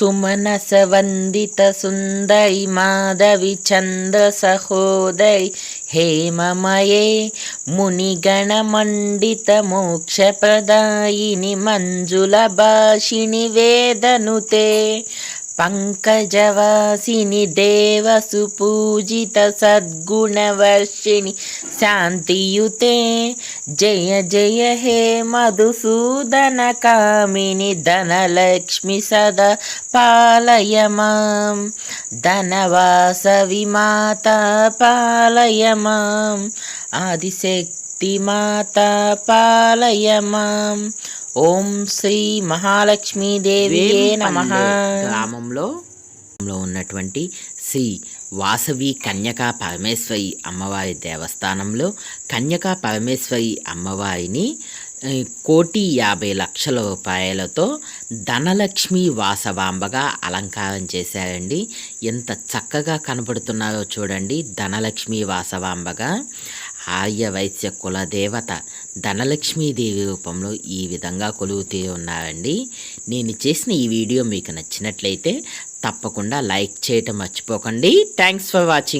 सुमनसवन्दितसुन्दरि माधवी चन्द्रसहोदरि हेममये मुनिगणमण्डितमोक्षप्रदायिनि मञ्जुलभाषिणि वेदनुते पंकजवासिनि देवसुपूजित सद्गुणवर्षिणि शान्तियुते जय जय हे मधुसूदन कामिनि धनलक्ष्मि सदा पालय मां धनवासवि माता पालय मां आदिशक्ति माता पालय मां ఓం శ్రీ మహాలక్ష్మీదేవియే నమః. గ్రామంలో ఉన్నటువంటి శ్రీ వాసవి కన్యకా పరమేశ్వరి అమ్మవారి దేవస్థానంలో కన్యకా పరమేశ్వరి అమ్మవారిని 1,50,00,000 రూపాయలతో ధనలక్ష్మి వాసవాంబగా అలంకారం చేశారండి. ఎంత చక్కగా కనబడుతున్నారో చూడండి. ధనలక్ష్మి వాసవాంబగా ఆర్య వైశ్య కులదేవత ధనలక్ష్మీదేవి రూపంలో ఈ విధంగా కొలువుతూ ఉన్నారండి. నేను చేసిన ఈ వీడియో మీకు నచ్చినట్లయితే తప్పకుండా లైక్ చేయటం మర్చిపోకండి. Thanks for watching.